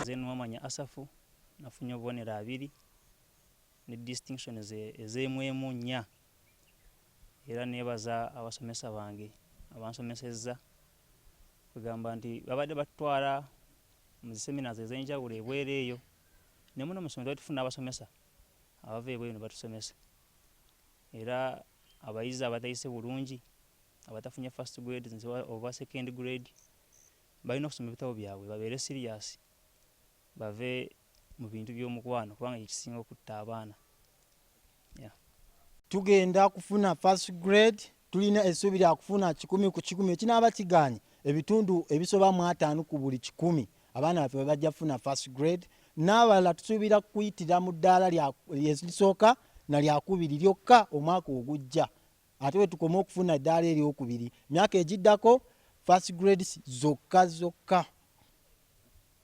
Zenwamanya Asafu nafunye obubonero 2 ne distinction ez'emu nnya era nebaza abasomesa bange abansomesezza kugamba nti babadde batwala mu seminars ez'enjawulo ebwere eyo ne muno musomero batufuna abasomesa abava ebweru ne batusomesa era abayizi abatayise bulungi abatafunye first grade oba second grade balina okusoma ebitabo byabwe babeere serious bave mu bintu by'omukwano kubanga ekisinga okutta abaana. Tugenda kufuna first grade, tulina essuubi lya kufuna 10 ku 10 ekinaaba kiganye ebitundu ebisoba mu 5 ku buli 10 abaana baffe bajja kufuna first grade, n'abalala tusuubira kuyitira mu ddaala ly'esooka na lyakubiri lyokka omwaka ogujja ate we tukoma okufuna eddaala eryokubiri. Myaka egiddako first grades zokka.